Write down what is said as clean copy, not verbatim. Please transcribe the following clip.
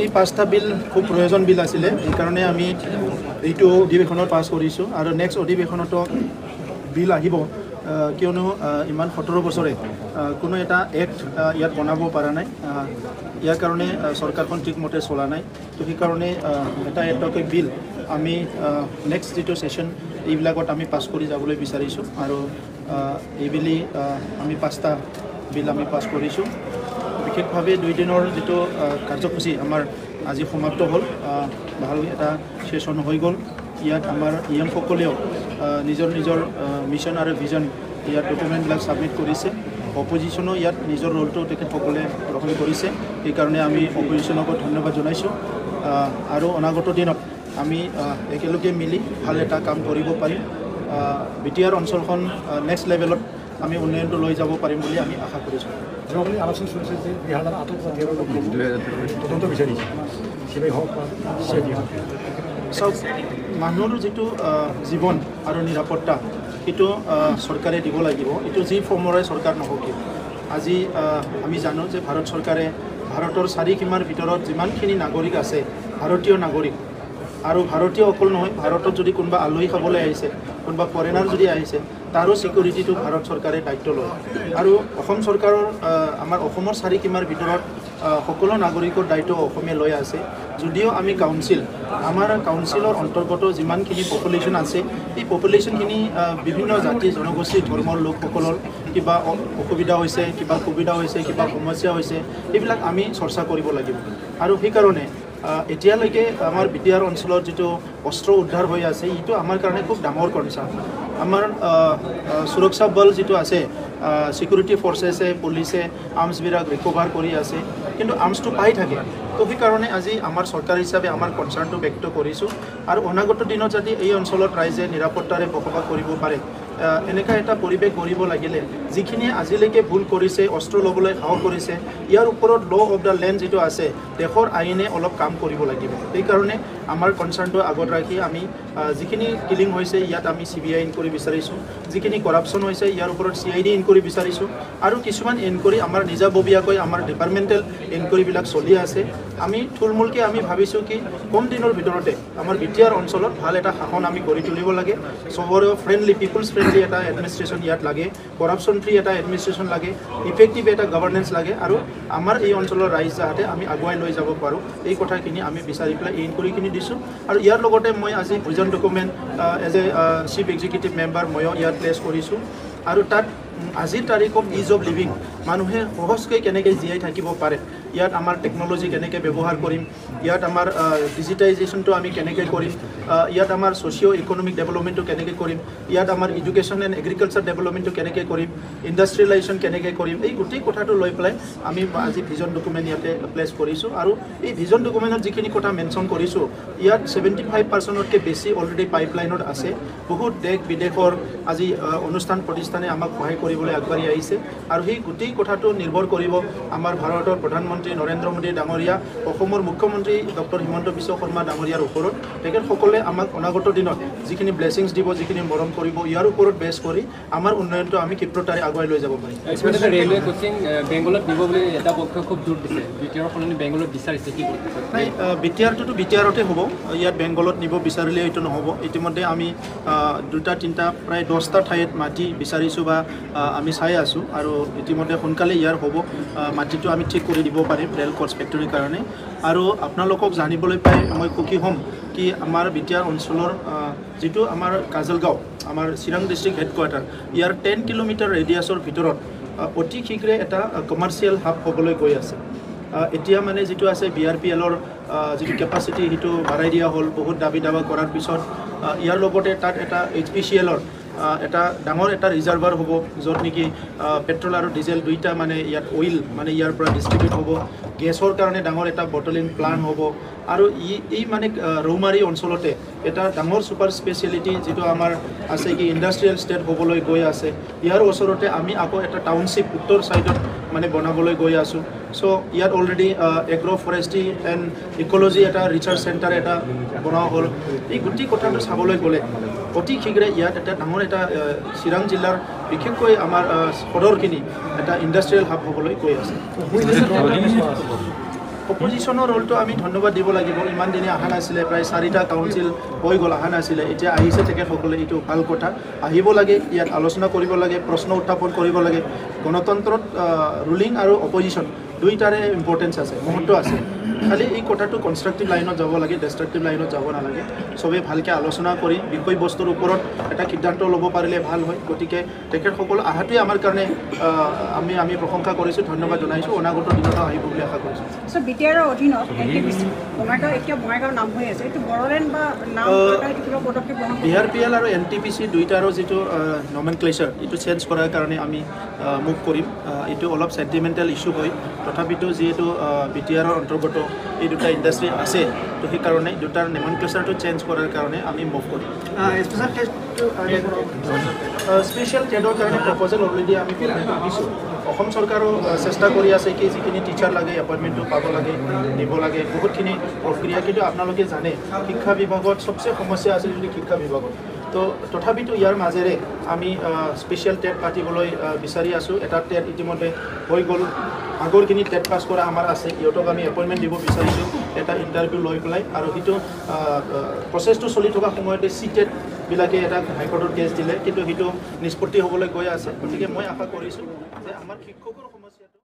এই 5টা বিল খুব প্ৰয়োজন বিল আছিলে এইকাৰণে আমি এইটো অধিৱেশনত পাছ কৰিছোঁ আৰু নেক্সট অধিৱেশনতো বিল আহিব কিয়নো ইমান 17 বছৰে কোনো এটা এক্ট ইয়াত বনাব পৰা নাই ইয়াৰ কাৰণে চৰকাৰখন ঠিকমতে চলা নাই তো সেইকাৰণে এটা এটকে বিল আমি নেক্সট যেটো সেশন এইবিলাকত আমি পাছ কৰি যাবলৈ বিচাৰিছোঁ আৰু এইবেলি আমি 5টা বিল আমি পাছ কৰিছোঁ বিশেষভাৱে 2 দিনৰ যেটো কাৰ্যসূচী আমাৰ আজি সমাপ্ত হ'ল ভাল এটা সেশন হৈ গ'ল ইয়াত আমাৰ সকলেও নিজৰ মিছন আৰু ভিজন ইয়াত ডকুমেণ্টবিলাক সাবমিট কৰিছে অপজিশনো ইয়াত নিজৰ ৰোলটো তেখেতসকলে গ্ৰহণ কৰিছে এইকাৰণে আমি অপজিশনকো ধন্যবাদ জনাইছোঁ আৰু অনাগত দিনত আমি একেলগে মিলি ভাল এটা কাম কৰিব পাৰিম বিটিআৰ অঞ্চলখন নেক্সট লেভেলত আমি উন্নয়নটো লৈ যাব পাৰিম বুলি আমি আশা কৰিছোঁ যখন আলোচনা চলছে যে বিহাৰেৰ আতঙ্কবাদী তদন্ত বিচাৰিছে সেটাই হোক বা সেটি হোক সব মানুহৰ যেটো জীৱন আৰু নিৰাপত্তা এটো চৰকাৰে দিব লাগিব এটো যি ফৰ্মৰে চৰকাৰ নহওক আজি আমি জানো যে ভাৰত চৰকাৰে ভাৰতৰ চাৰিসীমাৰ ভিতৰত যিমানখিনি নাগৰিক আছে ভাৰতীয় নাগৰিক আৰু ভাৰতীয় অকল নহয় ভাৰতত যদি কোনোবা আলহী খাবলৈ আহিছে কোনোবা ফৰেনাৰ যদি আহিছে তাৰো সিকিউৰিটিটো ভাৰত চৰকাৰে দায়িত্ব লয় আৰু অসম চৰকাৰৰ আমাৰ অসমৰ চাৰিসীমাৰ ভিতৰত সকলো নাগৰিকৰ দায়িত্ব অসমে লৈ আছে যদিও আমি আমাৰ কাউন্সিলৰ অন্তৰ্গত যিমানখিনি পপুলেশ্যন আছে এই পপুলেশ্যনখিনি বিভিন্ন জাতি জনগোষ্ঠী ধৰ্মৰ লোকসকলৰ কিবা অসুবিধা হৈছে কিবা সুবিধা হৈছে কিবা সমস্যা হৈছে এইবিলাক আমি চৰ্চা কৰিব লাগিব আৰু সেইকাৰণে এতিয়ালৈকে আমাৰ বিটিআৰ অঞ্চলত যেটো অস্ত্ৰ উদ্ধাৰ হৈ আছে এইটো আমাৰ কাৰণে খুব ডাঙৰ কনচাৰ্ন আমাৰ সুৰক্ষা বল যেটো আছে সিকিউৰিটি ফৰ্চেছে পুলিচে আৰ্মছবিলাক ৰিকভাৰ কৰি আছে কিন্তু আৰ্মছটো পাই থাকে তো সেইকাৰণে আজি আমাৰ চৰকাৰ হিচাপে আমাৰ কনচাৰ্নটো ব্যক্ত কৰিছোঁ আৰু অনাগত দিনত যদি এই অঞ্চলত ৰাইজে নিৰাপত্তাৰে বসবাস কৰিব পাৰে এনেকা এটা পৰিৱেশ গঢ়িব লাগিলে যিখিনি আজিলৈকে ভুল কৰিছে অস্ত্ৰ ল'বলৈ সাহস কৰিছে ইয়াৰ ওপৰত ল অফ দ্য লেণ্ড যেটো আছে দেশৰ আইনে অলপ কাম কৰিব লাগিব সেইকাৰণে আমাৰ কনচাৰ্নটো আগত ৰাখি আমি যিখিনি কিলিং হৈছে ইয়াত আমি CBI ইনকুৱাৰী বিচাৰিছোঁ যিখিনি কৰাপশ্যন হৈছে ইয়াৰ ওপৰত CID ইনকুৱাৰী বিচাৰিছোঁ আৰু কিছুমান ইনকুৱাৰী আমাৰ নিজাববীয়াকৈ আমাৰ ডিপাৰ্টমেণ্টেল ইনকুৱাৰীবিলাক চলি আছে আমি থুলমূলকৈ আমি ভাবিছোঁ কি কম দিনৰ ভিতৰতে আমাৰ বিটিআৰ অঞ্চলত ভাল এটা শাসন আমি গঢ়ি তুলিব লাগে চবৰে ফ্ৰেণ্ডলি পিপলছ ফ্ৰেণ্ডলি এটা এডমিনিষ্ট্ৰেশ্যন ইয়াত লাগে কৰাপশ্যন ফ্ৰী এটা এডমিনিষ্ট্ৰেশ্যন লাগে ইফেক্টিভ এটা গভৰ্নেন্স লাগে আৰু আমাৰ এই অঞ্চলৰ ৰাইজ যাতে আমি আগুৱাই লৈ যাব পাৰোঁ এই কথাখিনি আমি বিচাৰি পেলাই এই ইনকুৱাৰীখিনি দিছোঁ আৰু ইয়াৰ লগতে মই আজি vision document as a chief executive member ময়ো ইয়াত প্লেচ কৰিছোঁ আৰু তাত আজিৰ তাৰিখত ইজ অফ লিভিং মানুহে সহজকৈ কেনেকৈ জীয়াই থাকিব পাৰে ইয়াত আমাৰ টেকন'লজি কেনেকৈ ব্যৱহাৰ কৰিম ইয়াত আমাৰ ডিজিটাইজেশ্যনটো আমি কেনেকৈ কৰিম ইয়াত আমাৰ ছ'চিঅ' ইকনমিক ডেভেলপমেণ্টটো কেনেকৈ কৰিম ইয়াত আমাৰ এডুকেশ্যন এণ্ড এগ্ৰিকালচাৰ ডেভেলপমেণ্টটো কেনেকৈ কৰিম ইণ্ডাষ্ট্ৰিয়েলাইজেশ্যন কেনেকৈ কৰিম এই গোটেই কথাটো লৈ পেলাই আমি আজি ভিজন ডকুমেণ্ট ইয়াতে প্লেচ কৰিছোঁ আৰু এই ভিজন ডকুমেণ্টত যিখিনি কথা মেনশ্যন কৰিছোঁ ইয়াত 75%তকৈ বেছি অলৰেডি পাইপলাইনত আছে বহুত দেশ বিদেশৰ আজি অনুষ্ঠান প্ৰতিষ্ঠানে আমাক সহায় কৰিবলৈ আগবাঢ়ি আহিছে আৰু সেই গোটেই কথাটো নিৰ্ভৰ কৰিব আমাৰ ভাৰতৰ প্ৰধানমন্ত্ৰী নৰেন্দ্ৰ মোদী ডাঙৰীয়া অসমৰ মুখ্যমন্ত্ৰী ডক্টৰ হিমন্ত বিশ্ব শৰ্মা ডাঙৰীয়াৰ ওপৰত তেখেতসকলে আমাক অনাগত দিনত যিখিনি ব্লেছিংছ দিব যিখিনি মৰম কৰিব ইয়াৰ ওপৰত বেছ কৰি আমাৰ উন্নয়নটো আমি ক্ষিপ্ৰতাৰে আগুৱাই লৈ যাব পাৰিম ৰেলৱে কোচিং বেংগলত দিব বুলি এটা পক্ষ খুব জোৰ দিছে বিটিআৰ সলনি বেংগলত বিচাৰিছে কি নাই বিটিআৰটোতো বিটিআৰতে হ'ব ইয়াত বেংগলত নিব বিচাৰিলে এইটো নহ'ব ইতিমধ্যে আমি 2টা 3টা প্ৰায় 10টা ঠাইত মাটি বিচাৰিছোঁ বা আমি চাই আছোঁ আৰু ইতিমধ্যে সোনকালে ইয়াৰ হ'ব মাটিটো আমি ঠিক কৰি দিব পাৰিম ৰেল কচ ফেক্টৰীৰ কাৰণে আৰু আপোনালোকক জানিবলৈ পাই মই সুখী হ'ম কি আমাৰ বিটিআৰ অঞ্চলৰ যেটো আমাৰ কাজলগাঁও আমাৰ চিৰাং ডিষ্ট্ৰিক্ট হেডকোৱাৰ্টাৰ ইয়াৰ 10 কিলোমিটাৰ ৰেডিয়াছৰ ভিতৰত অতি শীঘ্ৰে এটা কমাৰ্চিয়েল হাব হ'বলৈ গৈ আছে এতিয়া মানে যেটো আছে BRPLৰ যেটো কেপাচিটি সেইটো বঢ়াই দিয়া হ'ল বহুত দাবী দাবা কৰাৰ পিছত ইয়াৰ লগতে তাত এটা HPCLৰ এটা ডাঙৰ এটা ৰিজাৰ্ভাৰ হ'ব য'ত নেকি পেট্ৰল আৰু ডিজেল দুইটা মানে ইয়াত অইল মানে ইয়াৰ পৰা ডিষ্ট্ৰিবিউট হ'ব গেছৰ কাৰণে ডাঙৰ এটা বটলিং প্লান্ট হ'ব আৰু এই মানে ৰৌমাৰী অঞ্চলতে এটা ডাঙৰ সুপাৰ স্পেচিয়েলিটি যেটো আমাৰ আছে কি ইণ্ডাষ্ট্ৰিয়েল ষ্টেট হ'বলৈ গৈ আছে ইয়াৰ ওচৰতে আমি আকৌ এটা টাউনশ্বিপ উত্তৰ সাইডত মানে বনাবলৈ গৈ আছোঁ সো ইয়াত already agro forestry and ecology এটা ৰিচাৰ্চ চেণ্টাৰ এটা বনোৱা হ'ল এই গোটেই কথাটো চাবলৈ গ'লে অতি শীঘ্ৰে ইয়াত এটা ডাঙৰ এটা চিৰাং জিলাৰ বিশেষকৈ আমাৰ সদৰখিনি এটা ইণ্ডাষ্ট্ৰিয়েল হাব হ'বলৈ গৈ আছে অপজিশ্যনৰ ৰোলটো আমি ধন্যবাদ দিব লাগিব ইমান দিনে অহা নাছিলে প্ৰায় 4টা কাউন্সিল হৈ গ'ল অহা নাছিলে এতিয়া আহিছে তেখেতসকলে এইটো ভাল কথা আহিব লাগে ইয়াত আলোচনা কৰিব লাগে প্ৰশ্ন উত্থাপন কৰিব লাগে গণতন্ত্ৰত ৰুলিং আৰু অপজিশ্যন দুইটাৰে ইম্পৰ্টেঞ্চ আছে মহত্ব আছে খালি এই কথাটো কনষ্ট্ৰাকটিভ লাইনত যাব লাগে ডিষ্ট্ৰাকটিভ লাইনত যাব নালাগে চবেই ভালকৈ আলোচনা কৰি বিষয়বস্তুৰ ওপৰত এটা সিদ্ধান্ত ল'ব পাৰিলে ভাল হয় গতিকে তেখেতসকল অহাটোৱে আমাৰ কাৰণে আমি প্ৰশংসা কৰিছোঁ ধন্যবাদ জনাইছোঁ অনাগত দিনত আহিব বুলি আশা কৰিছোঁ বিটিআৰৰ অধীনত NTPC বঙাইগাঁও এতিয়া বঙাইগাঁও নাম হৈ আছে এইটো বড়োলেণ্ড বা নাম কিবা পদক্ষেপ গ্ৰহণ BRPL আৰু NTPC দুইটাৰো যিটো নমেনক্লেচাৰ এইটো চেঞ্জ কৰাৰ কাৰণে আমি মুভ কৰিম এইটো অলপ চেণ্টিমেণ্টেল ইছ্যু হয় তথাপিতো যিহেতু বিটিআৰৰ অন্তৰ্গত এই দুটা ইণ্ডাষ্ট্ৰী আছে তো সেইকাৰণে দুটাৰ নমেনক্লেচাৰটো চেঞ্জ কৰাৰ কাৰণে আমি মুভ কৰিম স্পেচিয়েল টেডৰ কাৰণে প্ৰপ'জেল অলৰেডি আমি দিছোঁ অসম চৰকাৰো চেষ্টা কৰি আছে কি যিখিনি টিচাৰ লাগে এপইণ্টমেণ্টটো পাব লাগে দিব লাগে বহুতখিনি প্ৰক্ৰিয়া কিন্তু আপোনালোকে জানে শিক্ষা বিভাগত চবচে সমস্যা আছে যদি শিক্ষা বিভাগত তো তথাপিতো ইয়াৰ মাজেৰে আমি স্পেচিয়েল টেট পাতিবলৈ বিচাৰি আছোঁ এটা টেট ইতিমধ্যে হৈ গ'ল আগৰখিনি টেট পাছ কৰা আমাৰ আছে ইহঁতক আমি এপইণ্টমেণ্ট দিব বিচাৰিছোঁ এটা ইণ্টাৰভিউ লৈ পেলাই আৰু সেইটো প্ৰচেছটো চলি থকা সময়তে বিলাকে এটা হাইকোৰ্টৰ কেছ দিলে কিন্তু সেইটো নিষ্পত্তি হ'বলৈ গৈ আছে গতিকে মই আশা কৰিছোঁ যে আমাৰ শিক্ষকৰ